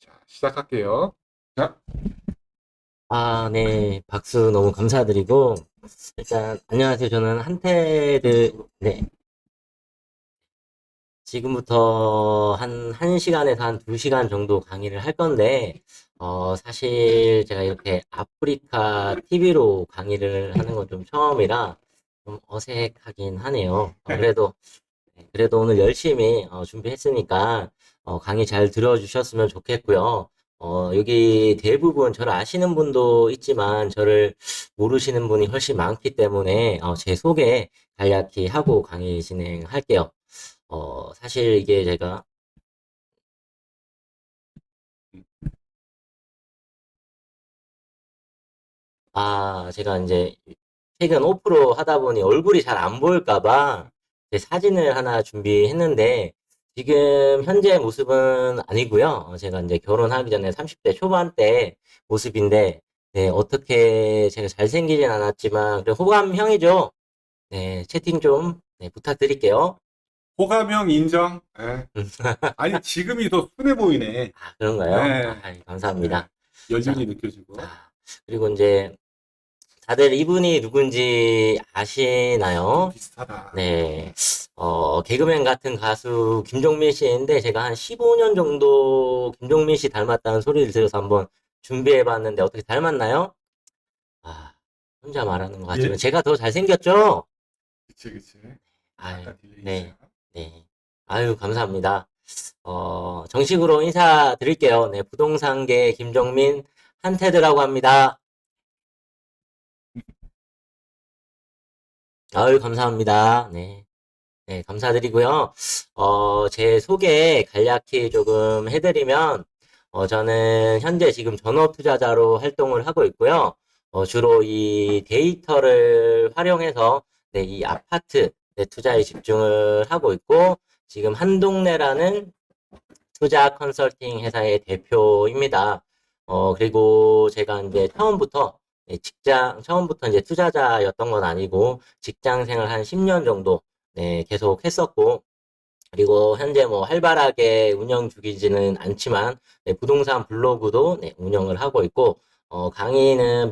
자, 시작할게요. 자, 네. 박수 너무 감사드리고, 일단, 안녕하세요. 저는 한테드, 네. 지금부터 한 1시간에서 한 2시간 정도 강의를 할 건데, 사실 제가 이렇게 아프리카 TV로 강의를 하는 건 좀 처음이라 좀 어색하긴 하네요. 그래도 오늘 열심히 준비했으니까 강의 잘 들어주셨으면 좋겠고요. 여기 대부분 저를 아시는 분도 있지만 저를 모르시는 분이 훨씬 많기 때문에 제 소개 간략히 하고 강의 진행할게요. 사실 이게 제가 이제 최근 오프로 하다 보니 얼굴이 잘 안 보일까봐 제 사진을 하나 준비했는데 지금 현재 모습은 아니고요. 제가 이제 결혼하기 전에 30대 초반대 모습인데 네, 어떻게 제가 잘생기진 않았지만 그래 호감형이죠. 네, 채팅 좀 네, 부탁드릴게요. 호감형 인정. 예. 아니, 지금이 더 순해 보이네. 그런가요? 예, 예. 감사합니다. 연륜이 자, 느껴지고. 그리고 이제 다들 이분이 누군지 좀 아시나요? 비슷하다. 네, 개그맨 같은 가수 김종민 씨인데 제가 한 15년 정도 김종민 씨 닮았다는 소리를 들어서 한번 준비해봤는데 어떻게 닮았나요? 아, 혼자 말하는 것 같지만 예, 제가 더 잘생겼죠? 그치. 아유, 약간 딜레이 있어요. 네, 네. 아유, 감사합니다. 정식으로 인사드릴게요. 네, 부동산계 김종민 한테드라고 합니다. 아유, 감사합니다. 네. 네, 감사드리고요. 제 소개 간략히 조금 해드리면, 저는 현재 지금 전업 투자자로 활동을 하고 있고요. 주로 이 데이터를 활용해서, 네, 이 아파트 네, 투자에 집중을 하고 있고, 지금 한동래라는 투자 컨설팅 회사의 대표입니다. 그리고 제가 이제 처음부터 이제 투자자였던 건 아니고, 직장 생활 한 10년 정도, 네, 계속 했었고, 그리고 현재 뭐 활발하게 운영 중이지는 않지만, 네, 부동산 블로그도 네, 운영을 하고 있고, 강의는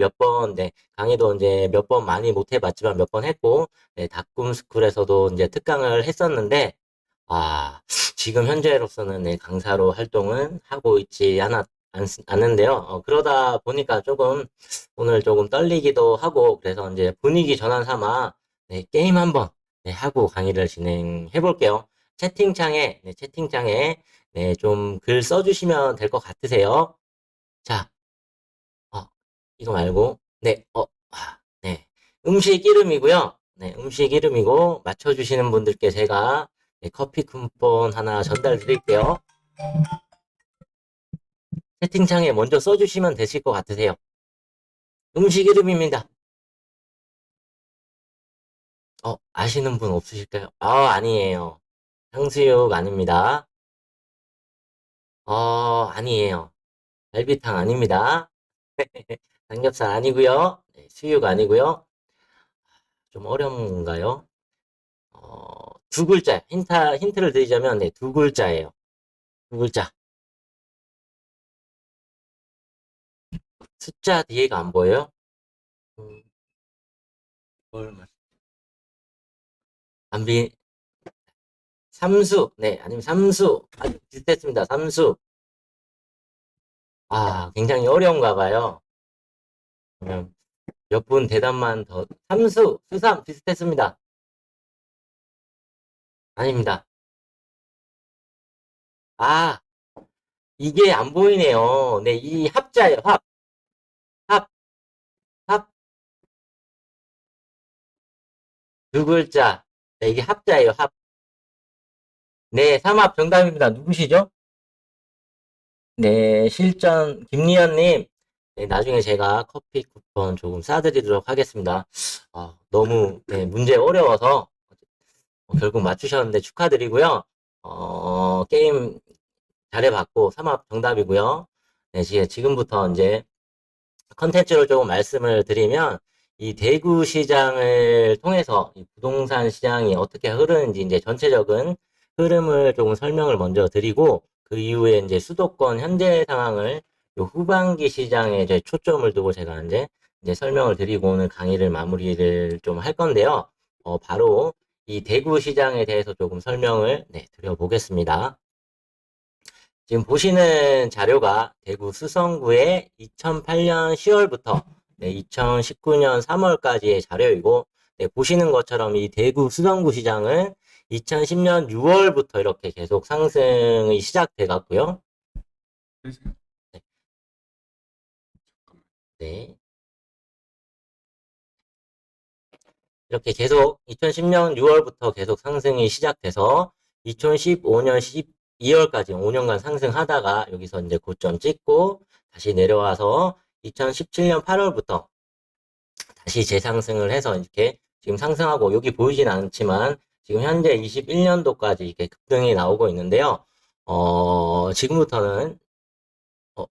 네, 강의도 이제 몇 번 많이 못 해봤지만 몇 번 했고, 네, 닥꿈 스쿨에서도 이제 특강을 했었는데, 지금 현재로서는 네, 강사로 활동은 하고 있지 않는데요. 그러다 보니까 오늘 조금 떨리기도 하고, 그래서 이제 분위기 전환 삼아, 네, 게임 한번, 네, 하고 강의를 진행해 볼게요. 채팅창에, 네, 좀 글 써주시면 될 것 같으세요. 자, 어, 이거 말고, 네. 음식 이름이고요. 네, 음식 이름이고, 맞춰주시는 분들께 제가 네, 커피 쿠폰 하나 전달 드릴게요. 채팅창에 먼저 써주시면 되실 것 같으세요. 음식 이름입니다. 아시는 분 없으실까요? 아니에요. 탕수육 아닙니다. 아니에요. 갈비탕 아닙니다. 삼겹살 아니고요. 네, 수육 아니고요. 좀 어려운 건가요? 두 글자. 힌트를 드리자면, 네, 두 글자예요. 두 글자. 숫자 뒤에가 안 보여요? 음, 안 비, 삼수. 네, 아니면 삼수. 아주 비슷했습니다. 삼수. 굉장히 어려운가 봐요. 그러면 몇 분 대답만 더. 수삼. 비슷했습니다. 아닙니다. 아, 이게 안 보이네요. 네, 이 합자예요. 합, 합, 두 글자. 네, 이게 합자예요. 네, 삼합 정답입니다. 누구시죠? 네, 김리현님. 네, 나중에 제가 커피 쿠폰 조금 싸드리도록 하겠습니다. 너무, 네, 문제 어려워서 결국 맞추셨는데 축하드리고요. 게임 잘해봤고, 삼합 정답이고요. 네, 지금부터 이제 컨텐츠로 조금 말씀을 드리면, 이 대구 시장을 통해서 이 부동산 시장이 어떻게 흐르는지 이제 전체적인 흐름을 조금 설명을 먼저 드리고, 그 이후에 이제 수도권 현재 상황을 요 후반기 시장에 이제 초점을 두고 제가 이제 설명을 드리고 오늘 강의를 마무리를 좀 할 건데요. 바로 이 대구 시장에 대해서 조금 설명을 드려보겠습니다. 지금 보시는 자료가 대구 수성구의 2008년 10월부터 2019년 3월까지의 자료이고, 보시는 것처럼 이 대구 수성구 시장은 2010년 6월부터 이렇게 계속 상승이 시작돼 갔고요. 그러세요? 네. 잠깐만. 네. 이렇게 계속 2010년 6월부터 계속 상승이 시작돼서 2015년 12월까지 5년간 상승하다가 여기서 이제 고점 찍고 다시 내려와서 2017년 8월부터 다시 재상승을 해서 이렇게 지금 상승하고 여기 보이진 않지만 지금 현재 21년도까지 이렇게 급등이 나오고 있는데요. 지금부터는 이거.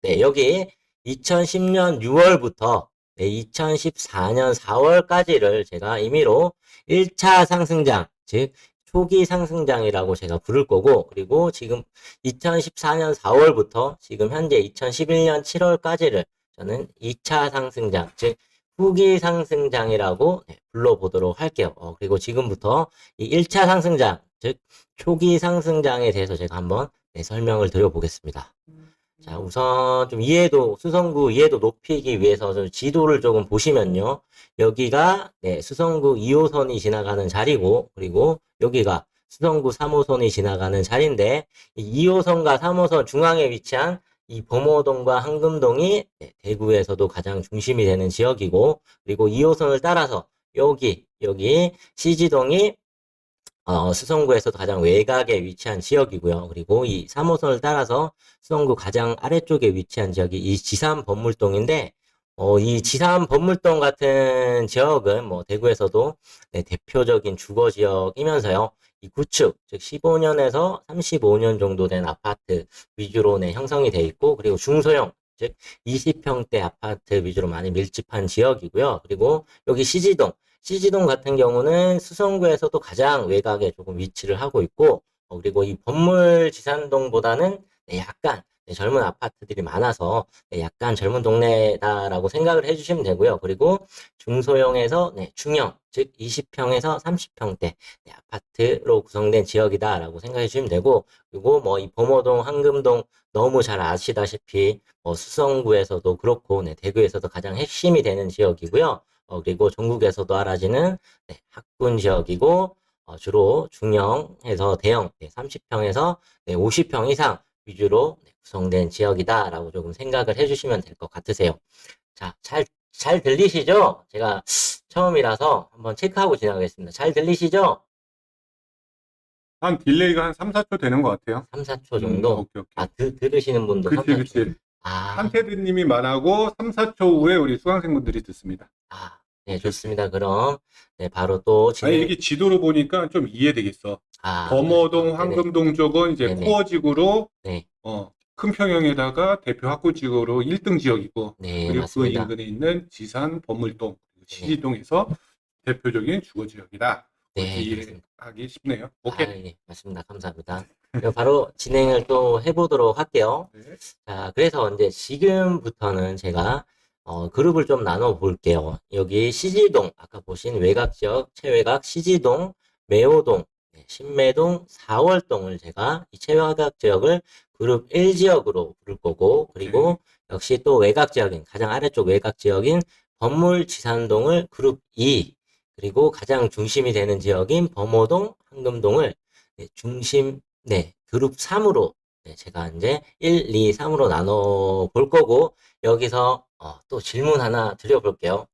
네, 여기 2010년 6월부터 2014년 4월까지를 제가 임의로 1차 상승장, 즉 초기 상승장이라고 제가 부를 거고, 그리고 지금 2014년 4월부터 지금 현재 2011년 7월까지를 저는 2차 상승장, 즉 후기 상승장이라고 불러보도록 할게요. 그리고 지금부터 이 1차 상승장, 즉 초기 상승장에 대해서 제가 한번 설명을 드려보겠습니다. 자, 우선 좀 수성구 이해도 높이기 위해서 좀 지도를 조금 보시면요. 여기가, 수성구 2호선이 지나가는 자리고, 그리고 여기가 수성구 3호선이 지나가는 자리인데, 이 2호선과 3호선 중앙에 위치한 이 범호동과 황금동이 대구에서도 가장 중심이 되는 지역이고, 그리고 2호선을 따라서 여기 시지동이 수성구에서 가장 외곽에 위치한 지역이고요. 그리고 이 3호선을 따라서 수성구 가장 아래쪽에 위치한 지역이 이 지산 범물동인데, 이 지산 범물동 같은 지역은 뭐 대구에서도 대표적인 주거 지역이면서요. 이 구축, 즉 15년에서 35년 정도 된 아파트 위주로 형성이 돼 있고, 그리고 중소형, 즉 20평대 아파트 위주로 많이 밀집한 지역이고요. 그리고 여기 시지동 같은 경우는 수성구에서도 가장 외곽에 조금 위치를 하고 있고, 그리고 이 법물지산동보다는 약간 젊은 아파트들이 많아서 약간 젊은 동네다라고 생각을 해주시면 되고요. 그리고 중소형에서 중형, 즉 20평에서 30평대 아파트로 구성된 지역이다라고 생각해 주시면 되고, 그리고 뭐 이 범어동, 황금동 너무 잘 아시다시피 수성구에서도 그렇고 대구에서도 가장 핵심이 되는 지역이고요. 그리고 전국에서도 알아지는 학군 지역이고, 주로 중형에서 대형 30평에서 50평 이상 위주로 구성된 지역이다라고 조금 생각을 해주시면 될 것 같으세요. 자, 잘 들리시죠? 제가 처음이라서 한번 체크하고 지나가겠습니다. 잘 들리시죠? 한 딜레이가 한 3, 4초 되는 것 같아요. 3, 4초 정도? 오케이. 들으시는 분도 3, 4초. 그치. 아, 한태드님이 말하고 3, 4초 후에 우리 수강생분들이 듣습니다. 네, 좋습니다. 그럼, 바로 또 아니, 이렇게 지도로 보니까 좀 이해되겠어. 범어동, 네네. 황금동 쪽은 이제 네네. 코어지구로, 네, 큰 평형에다가 대표 학구지구로 1등 지역이고, 네, 그리고 그 맞습니다. 인근에 있는 지산, 범물동, 네. 시지동에서 대표적인 주거 지역이다. 네, 그렇게 그렇습니다. 이해하기 쉽네요. 오케이. 예, 맞습니다. 감사합니다. 그럼 바로 진행을 또 해보도록 할게요. 네. 자, 그래서 이제 지금부터는 제가 그룹을 좀 나눠 볼게요. 여기 시지동, 아까 보신 외곽 지역, 최외곽 시지동, 매호동, 신매동, 4월동을 제가 이 최외곽 지역을 그룹 1지역으로 부를 거고, 그리고 역시 또 외곽 지역인, 가장 아래쪽 외곽 지역인 범물지산동을 그룹 2, 그리고 가장 중심이 되는 지역인 범호동, 황금동을 그룹 3으로 제가 이제 1, 2, 3으로 나눠 볼 거고, 여기서 또 질문 하나 드려볼게요.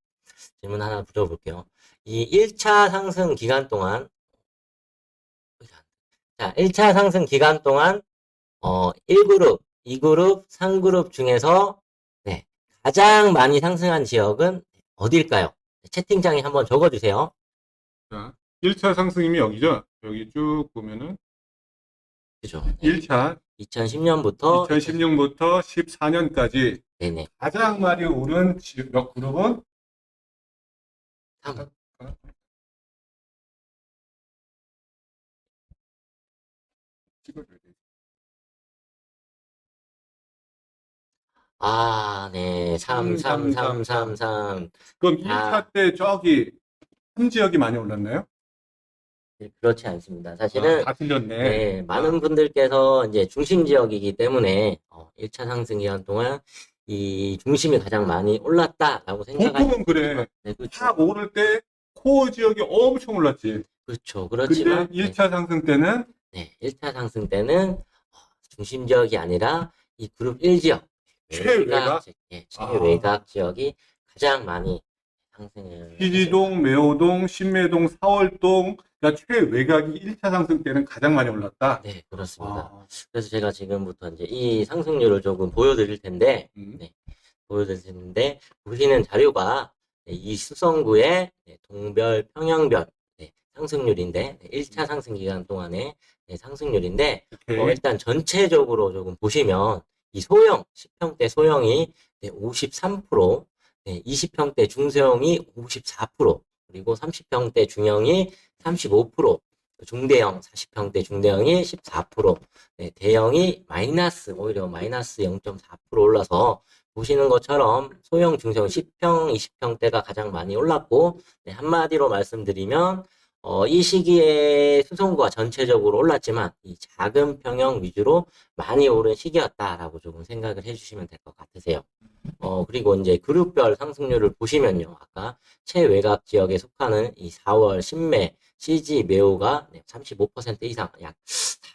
이 1차 상승 기간 동안, 자, 1차 상승 기간 동안 1그룹, 2그룹, 3그룹 중에서 가장 많이 상승한 지역은 어딜까요? 채팅창에 한번 적어주세요. 자, 1차 상승임이 여기죠. 여기 쭉 보면은 그죠? 1차 2010년부터 2010년부터 14년까지 네네. 가장 많이 오른 몇 그룹은 3. 찍어줘야 돼. 아, 네. 3, 3, 3, 3, 3333. 3. 그럼 아, 1차 때 저기 3지역이 많이 올랐나요? 네, 그렇지 않습니다. 아, 사실은, 다 틀렸네. 네, 아, 많은 분들께서 이제 중심 지역이기 때문에, 1차 상승 기간 동안 이 중심이 가장 많이 올랐다라고 생각하실 보통은 수 있지만, 그래. 네, 그렇죠. 확 오를 때 코어 지역이 엄청 올랐지. 그렇죠. 근데 그렇지만, 네, 1차 상승 때는 네, 1차 상승 때는 중심 지역이 아니라 이 그룹 1지역, 외곽, 최외가, 예, 아, 최외곽 지역이 가장 많이 상승을 했습니다. 시지동, 매호동, 신매동, 사월동, 그러니까 최외곽이 1차 상승 때는 가장 많이 올랐다. 네, 그렇습니다. 아, 그래서 제가 지금부터 이제 이 상승률을 조금 보여드릴 텐데, 음, 네, 보여드릴 텐데, 보시는 자료가 네, 이 수성구의 네, 동별, 평형별 네, 상승률인데, 1차 상승 기간 동안의 네, 상승률인데, 오케이. 일단 전체적으로 조금 보시면, 이 소형, 10평대 소형이 네, 53%, 네, 20평대 중소형이 54%, 그리고 30평대 중형이 35%, 중대형 40평대 중대형이 14%, 네, 대형이 마이너스 오히려 마이너스 0.4% 올라서 보시는 것처럼 소형, 중소형 10평, 20평대가 가장 많이 올랐고 네, 한마디로 말씀드리면 이 시기에 수성구가 전체적으로 올랐지만 이 작은 평형 위주로 많이 오른 시기였다라고 조금 생각을 해주시면 될 것 같으세요. 그리고 이제 그룹별 상승률을 보시면요. 아까 최외곽 지역에 속하는 이 4월 신매, CG 매호가 35% 이상, 약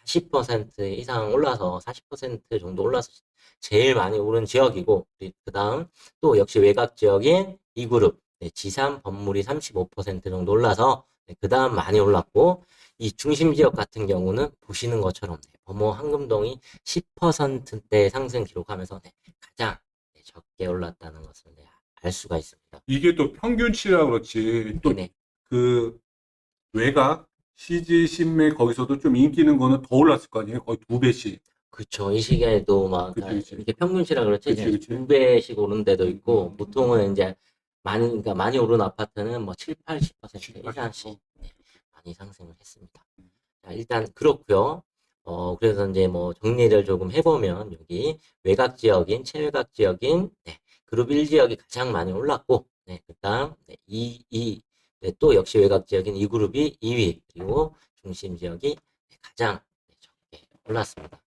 40% 이상 올라서 40% 정도 올라서 제일 많이 오른 지역이고, 그 다음 또 역시 외곽 지역인 이 그룹, 지산 건물이 35% 정도 올라서 그 다음 많이 올랐고, 이 중심 지역 같은 경우는 보시는 것처럼 범호 황금동이 10%대 상승 기록하면서 가장 적게 올랐다는 것을 알 수가 있습니다. 이게 또 평균치라 그렇지. 또 네네. 그 외곽, CG, 신매 거기서도 좀 인기 있는 거는 더 올랐을 거 아니에요? 거의 2배씩. 그쵸. 이 시기에도 막, 그치, 그치. 이렇게 평균치라 그렇지, 그치, 이제 그치. 두 배씩 오른 데도 음, 있고, 보통은 이제 많이, 그러니까 많이 오른 아파트는 뭐 7, 80% 7, 이상씩 80%. 많이 상승을 했습니다. 자, 일단 그렇고요. 그래서 이제 뭐 정리를 조금 해보면 여기 외곽 지역인 최외곽 지역인 그룹 1지역이 가장 많이 올랐고 그다음 또 역시 외곽 지역인 2그룹이 2위 그리고 중심 지역이 가장 적게 올랐습니다.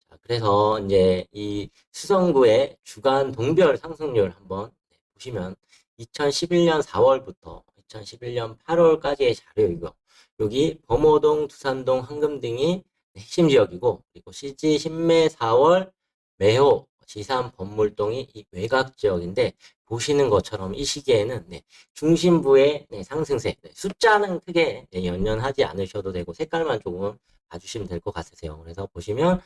자, 그래서 이제 이 수성구의 주간 동별 상승률 한번 보시면 2011년 4월부터 2011년 8월까지의 자료이고요. 여기 범어동, 두산동, 황금등이 핵심 지역이고 그리고 CG 신매 4월, 매호, 지산, 범물동이 이 외곽 지역인데 보시는 것처럼 이 시기에는 중심부의 상승세 숫자는 크게 연연하지 않으셔도 되고 색깔만 조금 봐주시면 될 것 같으세요. 그래서 보시면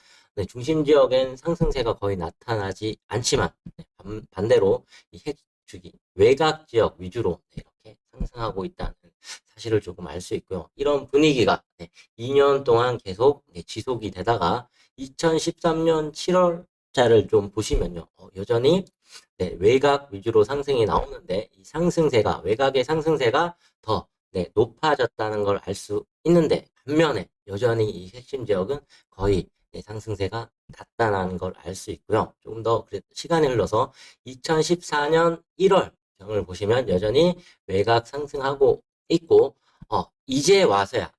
중심 지역엔 상승세가 거의 나타나지 않지만 반대로 이 핵주기 외곽 지역 위주로 이렇게 상승하고 있다는 사실을 조금 알 수 있고요. 이런 분위기가 2년 동안 계속 지속이 되다가 2013년 7월자를 좀 보시면요. 여전히 외곽 위주로 상승이 나오는데 이 상승세가 외곽의 상승세가 더 높아졌다는 걸 알 수 있는데 반면에 여전히 이 핵심 지역은 거의 상승세가 낮다는 걸 알 수 있고요. 조금 더 시간이 흘러서 2014년 1월 경을 보시면 여전히 외곽 상승하고 있고 이제 와서야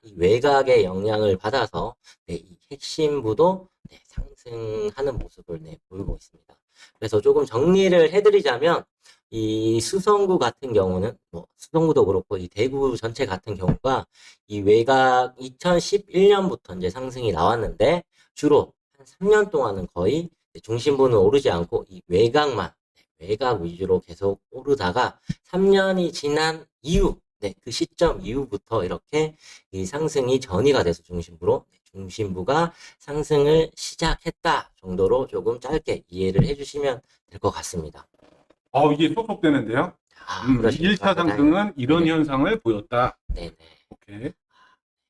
이 외곽의 영향을 받아서 이 핵심부도 상승하는 모습을 보이고 있습니다. 그래서 조금 정리를 해드리자면 이 수성구 같은 경우는 뭐 수성구도 그렇고 이 대구 전체 같은 경우가 이 외곽 2011년부터 이제 상승이 나왔는데 주로 한 3년 동안은 거의 중심부는 오르지 않고 이 외곽 위주로 계속 오르다가 3년이 지난 이후 그 시점 이후부터 이렇게 이 상승이 전이가 돼서 중심부가 상승을 시작했다 정도로 조금 짧게 이해를 해주시면 될 것 같습니다. 이게 속속되는데요. 그러십니까? 1차 네, 다행입니다. 상승은 이런 네네. 현상을 보였다. 네네. 오케이.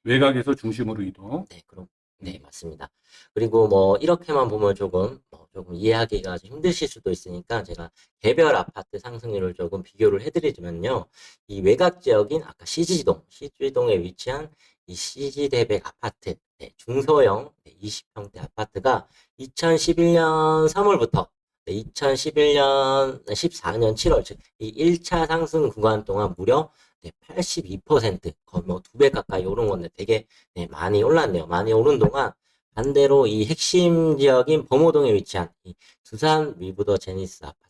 외곽에서 중심으로 이동. 그럼, 음, 맞습니다. 그리고 뭐, 이렇게만 보면 조금 이해하기가 좀 힘드실 수도 있으니까 제가 개별 아파트 상승률을 조금 비교를 해드리자면요. 이 외곽 지역인 아까 CG동에 위치한 이 CG대백 아파트, 중소형 20평대 아파트가 2011년 3월부터 2011년 14년 7월 즉 이 1차 상승 구간 동안 무려 82% 거의 뭐 2배 가까이 오른 건데 되게 많이 올랐네요. 많이 오른 동안 반대로 이 핵심 지역인 범호동에 위치한 이 두산 위브더 제니스 아파트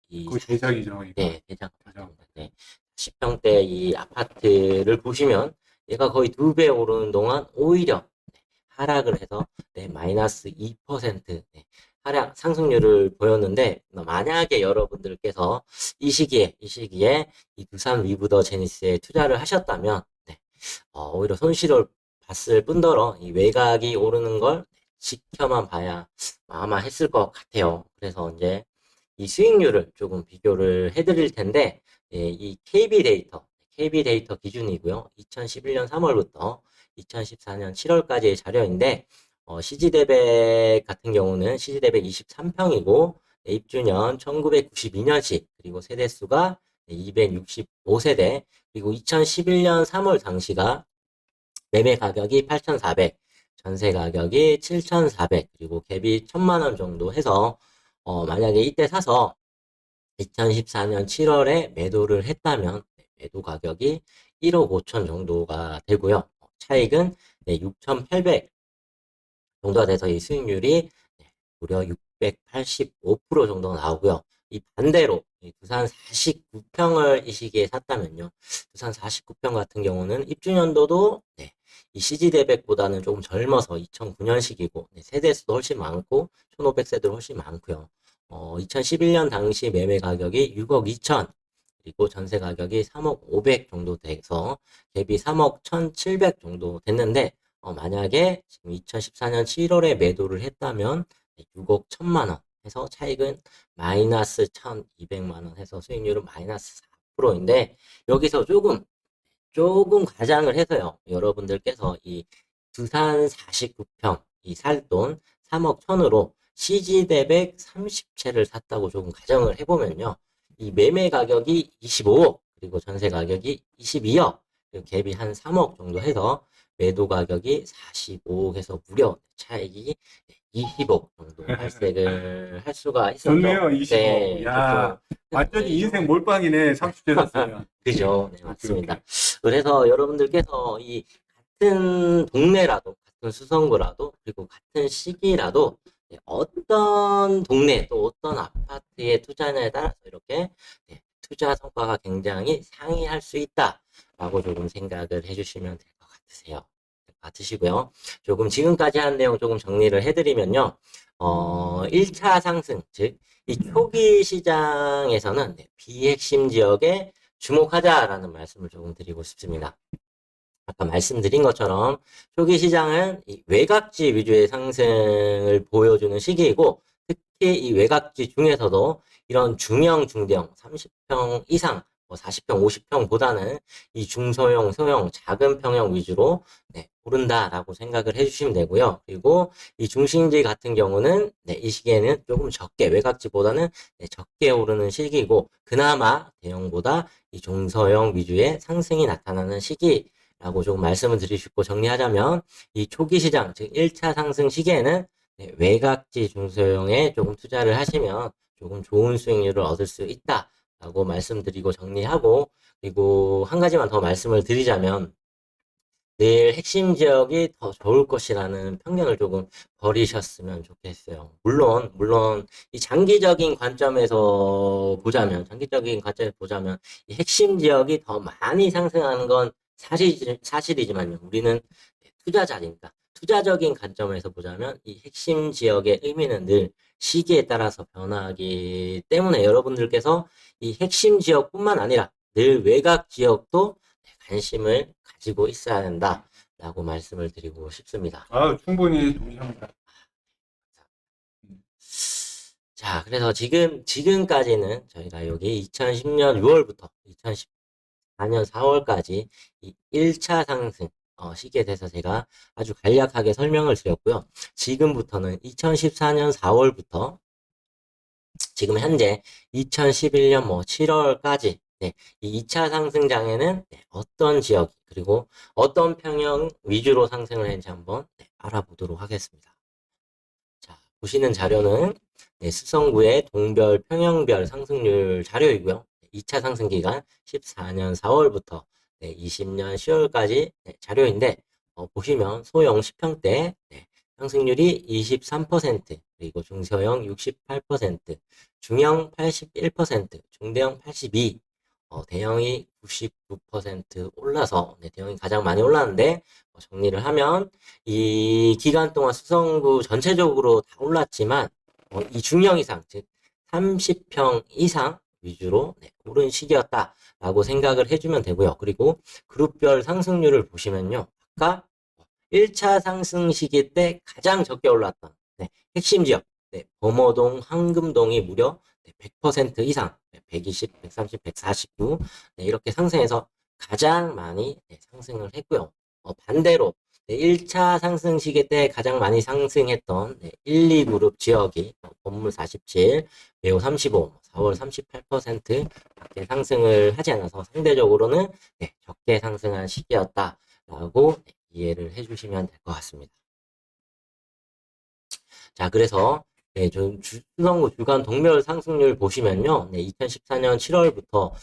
이 그 대작이죠, 이거. 대장 아파트입니다. 10평대 이 아파트를 보시면 얘가 거의 2배 오르는 동안 오히려 하락을 해서 마이너스 2% 하락 상승률을 보였는데 만약에 여러분들께서 이 시기에 이 두산 위브더 제니스에 투자를 하셨다면 오히려 손실을 봤을 뿐더러 이 외곽이 오르는 걸 지켜만 봐야 아마 했을 것 같아요. 그래서 이제 이 수익률을 조금 비교를 해드릴 텐데 이 KB 데이터 기준이고요. 2011년 3월부터 2014년 7월까지의 자료인데 CG대백 같은 경우는 CG대백 23평이고 입주년 1992년식 그리고 세대수가 265세대 그리고 2011년 3월 당시가 매매 가격이 8,400 전세 가격이 7,400 그리고 갭이 1,000만 원 정도 해서 만약에 이때 사서 2014년 7월에 매도를 했다면 매도 가격이 1억 5천 정도가 되고요. 차익은 6,800 정도가 돼서 이 수익률이 무려 685% 정도 나오고요. 이 반대로 이 두산 49평을 이 시기에 샀다면요. 두산 49평 같은 경우는 입주년도도 이 CG대백보다는 조금 젊어서 2009년식이고 세대수도 훨씬 많고 1500세대도 훨씬 많고요. 2011년 당시 매매 가격이 6억 2천 그리고 전세 가격이 3억 500 정도 돼서 갭이 3억 1,700 정도 됐는데 만약에 지금 2014년 7월에 매도를 했다면 6억 1천만 원 해서 차익은 마이너스 1,200만 원 해서 수익률은 마이너스 4%인데 여기서 조금 과장을 해서요. 여러분들께서 이 두산 49평 이 살 돈 3억 1천으로 CG대백 30채를 샀다고 조금 가정을 해보면요. 이 매매 가격이 25억 그리고 전세 가격이 22억 그리고 갭이 한 3억 정도 해서 매도 가격이 45억에서 무려 차익이 20억 정도 발생을 할 수가 있었죠. 좋네요, 25. 야, 완전히 네, 인생 몰빵이네, 30대 샀으면. 그죠. 네, 맞습니다. 그래서 여러분들께서 이 같은 동네라도, 같은 수성구라도, 그리고 같은 시기라도, 어떤 동네 또 어떤 아파트에 투자냐에 따라서 이렇게 투자 성과가 굉장히 상이할 수 있다라고 조금 생각을 해주시면 될 것 같으시고요. 조금 지금까지 한 내용 조금 정리를 해드리면요. 1차 상승, 즉, 이 초기 시장에서는 비핵심 지역에 주목하자라는 말씀을 조금 드리고 싶습니다. 아까 말씀드린 것처럼 초기 시장은 이 외곽지 위주의 상승을 보여주는 시기이고 특히 이 외곽지 중에서도 이런 중형, 중대형 30평 이상, 40평, 50평보다는 이 중소형, 소형, 작은 평형 위주로 오른다라고 생각을 해주시면 되고요. 그리고 이 중심지 같은 경우는 이 시기에는 조금 적게 외곽지보다는 적게 오르는 시기이고 그나마 대형보다 이 중소형 위주의 상승이 나타나는 시기라고 조금 말씀을 드리고 정리하자면 이 초기 시장 즉 1차 상승 시기에는 외곽지 중소형에 조금 투자를 하시면 조금 좋은 수익률을 얻을 수 있다라고 말씀드리고 정리하고 그리고 한 가지만 더 말씀을 드리자면 늘 핵심 지역이 더 좋을 것이라는 편견을 조금 버리셨으면 좋겠어요. 물론 이 장기적인 관점에서 보자면 이 핵심 지역이 더 많이 상승하는 건 사실이지만요. 우리는 투자자니까 투자적인 관점에서 보자면 이 핵심 지역의 의미는 늘 시기에 따라서 변하기 때문에 여러분들께서 이 핵심 지역뿐만 아니라 늘 외곽 지역도 관심을 가지고 있어야 된다라고 말씀을 드리고 싶습니다. 아, 충분히 동의합니다. 자, 그래서 지금까지는 저희가 여기 2010년 6월부터 2014년 4월까지 이 1차 상승 시기에 대해서 제가 아주 간략하게 설명을 드렸고요. 지금부터는 2014년 4월부터 지금 현재 2011년 7월까지 네, 이 2차 상승장에는 네, 어떤 지역 그리고 어떤 평형 위주로 상승을 했는지 한번 네, 알아보도록 하겠습니다. 자, 보시는 자료는 네, 수성구의 동별 평형별 상승률 자료이고요. 2차 상승 기간 14년 4월부터 20년 10월까지 자료인데 보시면 소형 10평대 상승률이 23%, 그리고 중소형 68%, 중형 81%, 중대형 82%, 대형이 99% 올라서 대형이 가장 많이 올랐는데 정리를 하면 이 기간 동안 수성구 전체적으로 다 올랐지만 이 중형 이상, 즉 30평 이상 위주로 오른 시기였다라고 생각을 해주면 되고요. 그리고 그룹별 상승률을 보시면요. 아까 1차 상승 시기 때 가장 적게 올랐던 핵심 지역, 범어동, 황금동이 무려 100% 이상, 120, 130, 149 이렇게 상승해서 가장 많이 상승을 했고요. 반대로 1차 상승 시기 때 가장 많이 상승했던 1, 2그룹 지역이 건물 47, 매우 35, 4월 38% 밖에 상승을 하지 않아서 상대적으로는 적게 상승한 시기였다라고 이해를 해주시면 될 것 같습니다. 자, 그래서 좀 수성구 주간 동별 상승률 보시면요, 2014년 7월부터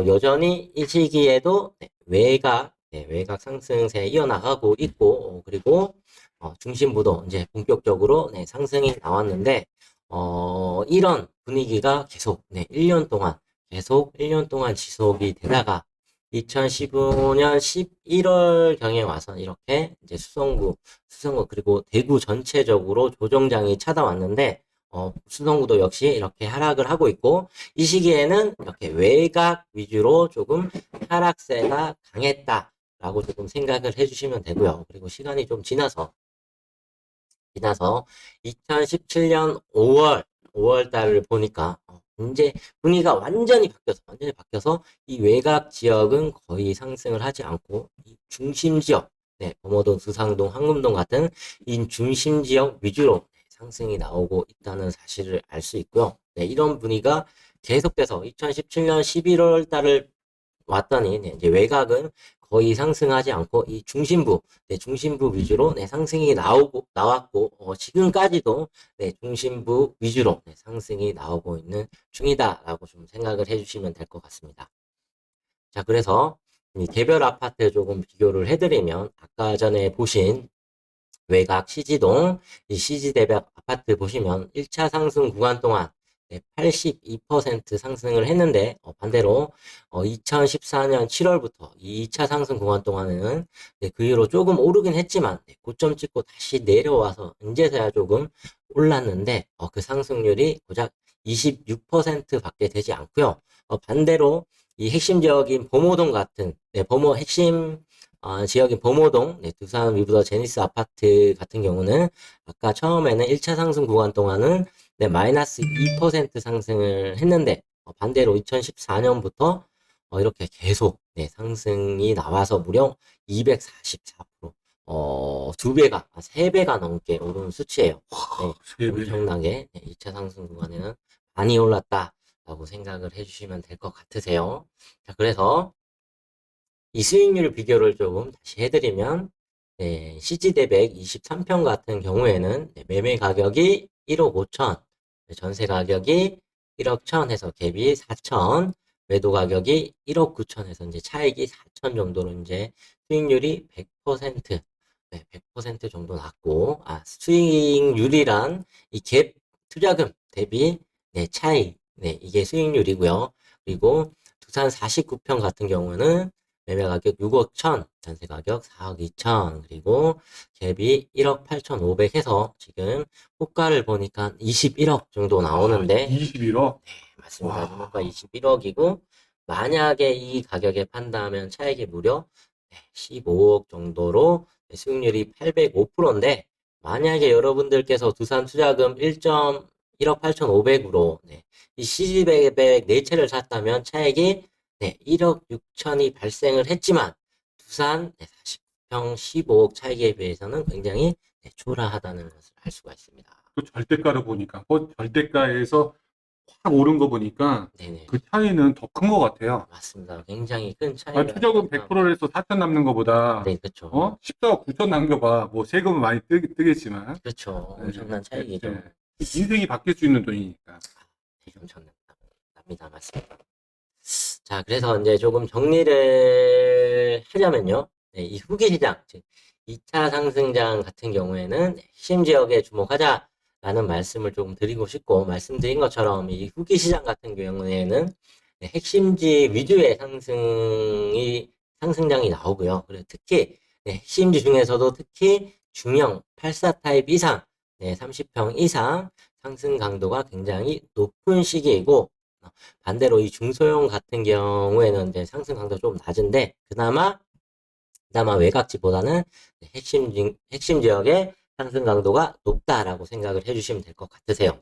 여전히 이 시기에도 외곽 상승세 이어나가고 있고, 그리고 중심부도 이제 본격적으로 상승이 나왔는데, 이런 분위기가 계속 1년 동안 계속 1년 동안 지속이 되다가 2015년 11월 경에 와서 이렇게 이제 수성구 그리고 대구 전체적으로 조정장이 찾아왔는데 수성구도 역시 이렇게 하락을 하고 있고, 이 시기에는 이렇게 외곽 위주로 조금 하락세가 강했다라고 조금 생각을 해주시면 되고요. 그리고 시간이 좀 지나서 2017년 5월 달을 보니까 이제 분위기가 완전히 바뀌어서 이 외곽 지역은 거의 상승을 하지 않고 이 중심 지역, 범어동, 두상동, 황금동 같은 이 중심 지역 위주로 상승이 나오고 있다는 사실을 알 수 있고요. 이런 분위기가 계속돼서 2017년 11월 달을 왔더니 이제 외곽은 거의 상승하지 않고 이 중심부 위주로 상승이 나왔고 지금까지도 중심부 위주로 상승이 나오고 있는 중이다라고 좀 생각을 해주시면 될 것 같습니다. 자, 그래서 이 개별 아파트 조금 비교를 해드리면 아까 전에 보신 외곽 시지동, 이 시지대벽 아파트 보시면 1차 상승 구간 동안 82% 상승을 했는데 반대로 2014년 7월부터 이 2차 상승 구간 동안에는 그 이후로 조금 오르긴 했지만 고점 찍고 다시 내려와서 이제서야 조금 올랐는데 그 상승률이 고작 26%밖에 되지 않고요. 반대로 이 핵심 지역인 범호동 같은 핵심 지역인 범호동, 두산 위브더 제니스 아파트 같은 경우는 아까 처음에는 1차 상승 구간 동안은 마이너스 2% 상승을 했는데 반대로 2014년부터 이렇게 계속 상승이 나와서 무려 244%, 두 배가, 세 배가 넘게 오른 수치예요. 엄청나게 2차 상승 구간에는 많이 올랐다라고 생각을 해주시면 될 것 같으세요. 자, 그래서 이 수익률 비교를 조금 다시 해드리면 CG대백 23평 같은 경우에는 매매 가격이 1억 5천, 전세 가격이 1억 1천 해서 갭이 4천, 매도 가격이 1억 9천 해서 이제 차익이 4천 정도로 이제 수익률이 100%, 100% 정도 났고, 수익률이란 이 갭 투자금 대비 차익, 이게 수익률이고요. 그리고 두산 49평 같은 경우는 매매 가격 6억 1천, 전세 가격 4억 2천, 그리고 갭이 1억 8천5백 해서 지금 호가를 보니까 21억 정도 나오는데 21억? 맞습니다. 지금 호가 21억이고 만약에 이 가격에 판다면 차익이 무려 15억 정도로 수익률이 805%인데 만약에 여러분들께서 두산 투자금 1억 8천5백으로 이 CG백에 4채를 샀다면 차익이 1억 6천이 발생을 했지만 두산 40평 15억 차익에 비해서는 굉장히 초라하다는 것을 알 수가 있습니다. 또 절대가를 보니까 절대가에서 확 오른 거 보니까 네네. 그 차이는 더 큰 것 같아요. 맞습니다. 굉장히 큰 아, 차이가 투자금 나서 100%에서 4천 남는 것보다 네, 그쵸. 14억 9천 남겨봐. 뭐 세금은 많이 뜨겠지만 그렇죠. 예, 엄청난 예, 차이죠. 예. 인생이 바뀔 수 있는 돈이니까. 네, 엄청납니다. 맞습니다. 자, 그래서 이제 조금 정리를 하자면요. 네, 이 후기 시장, 즉 2차 상승장 같은 경우에는 핵심 지역에 주목하자라는 말씀을 조금 드리고 싶고, 말씀드린 것처럼 이 후기 시장 같은 경우에는 네, 핵심지 위주의 상승장이 나오고요. 그리고 특히 네, 핵심지 중에서도 특히 중형 84 타입 이상, 네, 30평 이상 상승 강도가 굉장히 높은 시기이고, 반대로 이 중소형 같은 경우에는 이제 상승 강도가 좀 낮은데, 그나마 외곽지보다는 핵심 지역의 상승 강도가 높다라고 생각을 해주시면 될 것 같으세요.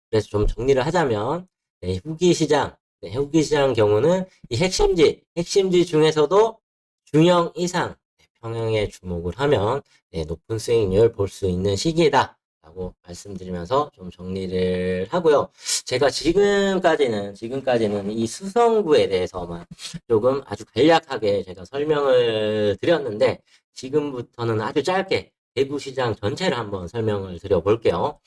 그래서 좀 정리를 하자면, 네, 후기 시장 경우는 이 핵심지 중에서도 중형 이상 평형에 주목을 하면 네, 높은 수익률 볼 수 있는 시기다. 라고 말씀드리면서 좀 정리를 하고요. 제가 지금까지는 이 수성구에 대해서만 조금 아주 간략하게 제가 설명을 드렸는데, 지금부터는 아주 짧게 대구시장 전체를 한번 설명을 드려볼게요.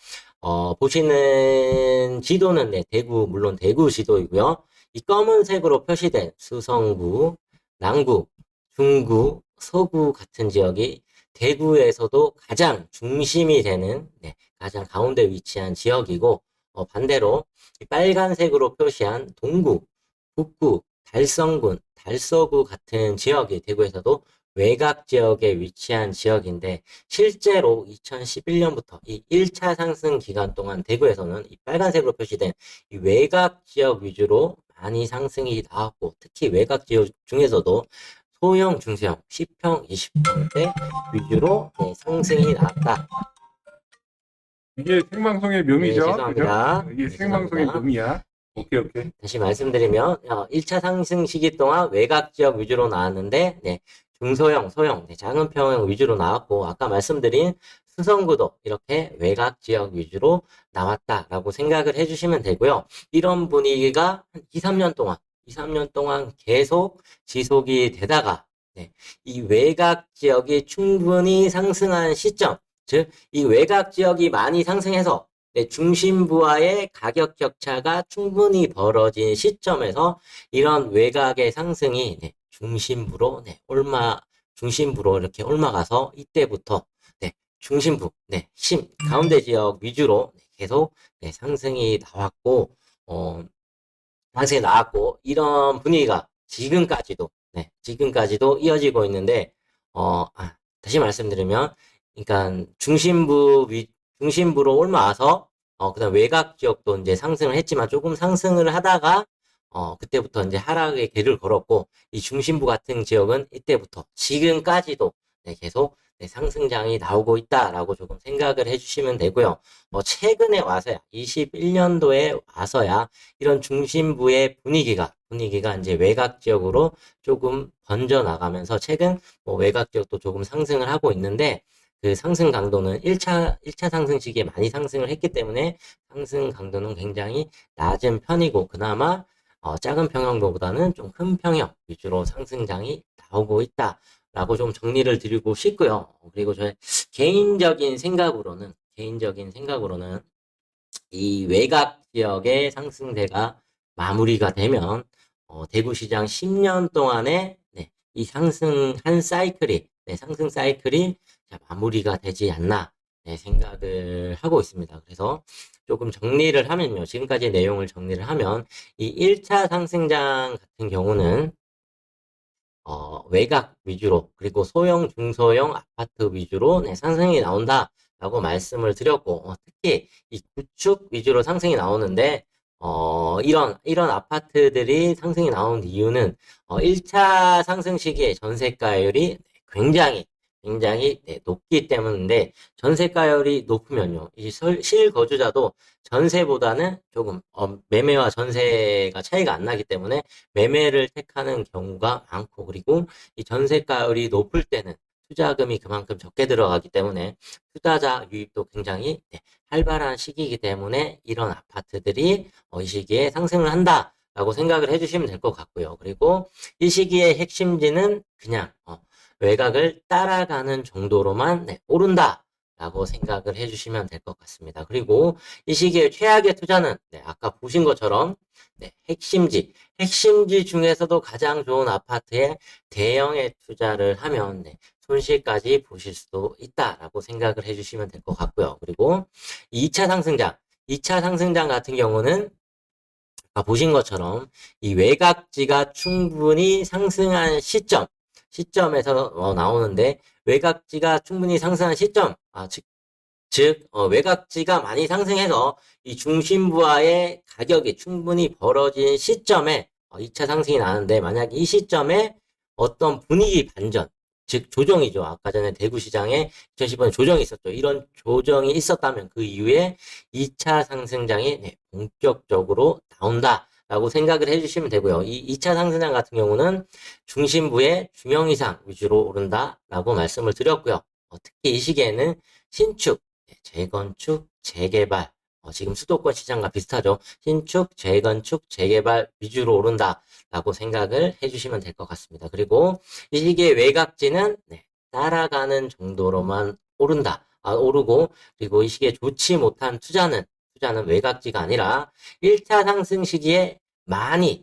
보시는 지도는 네, 물론 대구 지도이고요. 이 검은색으로 표시된 수성구, 남구, 중구, 서구 같은 지역이 대구에서도 가장 중심이 되는 네, 가장 가운데 위치한 지역이고, 반대로 이 빨간색으로 표시한 동구, 북구, 달성군, 달서구 같은 지역이 대구에서도 외곽 지역에 위치한 지역인데, 실제로 2011년부터 이 1차 상승 기간 동안 대구에서는 이 빨간색으로 표시된 이 외곽 지역 위주로 많이 상승이 나왔고, 특히 외곽 지역 중에서도 소형, 중소형 10평, 20평대 위주로 네, 상승이 나왔다. 이게 생방송의 네, 묘미죠, 그죠? 죄송합니다. 이게 네, 생방송의 죄송합니다. 묘미야. 네, 오케이, 오케이. 다시 말씀드리면 1차 상승 시기 동안 외곽 지역 위주로 나왔는데 네, 중소형, 소형, 네, 작은 평형 위주로 나왔고, 아까 말씀드린 수성구도 이렇게 외곽 지역 위주로 나왔다라고 생각을 해주시면 되고요. 이런 분위기가 한 2, 3년 동안 계속 지속이 되다가 네, 이 외곽 지역이 충분히 상승한 시점, 즉 이 외곽 지역이 많이 상승해서 네, 중심부와의 가격 격차가 충분히 벌어진 시점에서 이런 외곽의 상승이 네, 중심부로 이렇게 올라가서 이때부터 네, 중심부, 네, 가운데 지역 위주로 네, 계속 네, 어, 상승이 나왔고, 이런 분위기가 지금까지도 이어지고 있는데, 다시 말씀드리면, 그러니까 중심부로 올라와서, 그다음 외곽 지역도 이제 상승을 했지만 조금 상승을 하다가, 그때부터 이제 하락의 길을 걸었고, 이 중심부 같은 지역은 이때부터 지금까지도 네, 계속 네, 상승장이 나오고 있다라고 조금 생각을 해주시면 되고요. 최근에 와서야, 21년도에 와서야, 이런 중심부의 분위기가 이제 외곽 지역으로 조금 번져 나가면서 최근 뭐 외곽 지역도 조금 상승을 하고 있는데, 그 상승 강도는 1차 상승 시기에 많이 상승을 했기 때문에 상승 강도는 굉장히 낮은 편이고, 그나마 작은 평형보다는 좀 큰 평형 위주로 상승장이 나오고 있다라고 좀 정리를 드리고 싶고요. 그리고 저의 개인적인 생각으로는 이 외곽 지역의 상승세가 마무리가 되면 대구시장 10년 동안의 네, 이 상승 사이클이 마무리가 되지 않나 네, 생각을 하고 있습니다. 그래서 조금 정리를 하면요. 지금까지 내용을 정리를 하면 이 1차 상승장 같은 경우는 외곽 위주로, 그리고 소형, 중소형 아파트 위주로 네, 상승이 나온다라고 말씀을 드렸고, 특히 이 구축 위주로 상승이 나오는데, 이런 아파트들이 상승이 나온 이유는, 1차 상승 시기에 전세가율이 굉장히 네, 높기 때문인데, 전세가율이 높으면요, 이 실거주자도 전세보다는 조금, 매매와 전세가 차이가 안 나기 때문에 매매를 택하는 경우가 많고, 그리고 이 전세가율이 높을 때는 투자금이 그만큼 적게 들어가기 때문에 투자자 유입도 굉장히 활발한 시기이기 때문에 이런 아파트들이 이 시기에 상승을 한다라고 생각을 해주시면 될 것 같고요. 그리고 이 시기의 핵심지는 그냥 외곽을 따라가는 정도로만 오른다라고 생각을 해주시면 될 것 같습니다. 그리고 이 시기의 최악의 투자는 아까 보신 것처럼 핵심지 중에서도 가장 좋은 아파트에 대형의 투자를 하면 손실까지 보실 수도 있다라고 생각을 해주시면 될 것 같고요. 그리고 2차 상승장 같은 경우는 아까 보신 것처럼 이 외곽지가 충분히 상승한 시점에서 나오는데 외곽지가 충분히 상승한 시점, 즉 외곽지가 많이 상승해서 이 중심부와의 가격이 충분히 벌어진 시점에 2차 상승이 나는데 만약 이 시점에 어떤 분위기 반전, 즉 조정이죠. 아까 전에 대구시장에 2015년 조정이 있었죠. 이런 조정이 있었다면 그 이후에 2차 상승장이 본격적으로 나온다라고 생각을 해주시면 되고요. 이 2차 상승장 같은 경우는 중심부의 중형 이상 위주로 오른다라고 말씀을 드렸고요. 특히 이 시기에는 신축, 재건축, 재개발, 지금 수도권 시장과 비슷하죠. 신축, 재건축, 재개발 위주로 오른다라고 생각을 해주시면 될 것 같습니다. 그리고 이 시기의 외곽지는 따라가는 정도로만 오르고, 그리고 이 시기에 좋지 못한 투자는 외곽지가 아니라 1차 상승 시기에 많이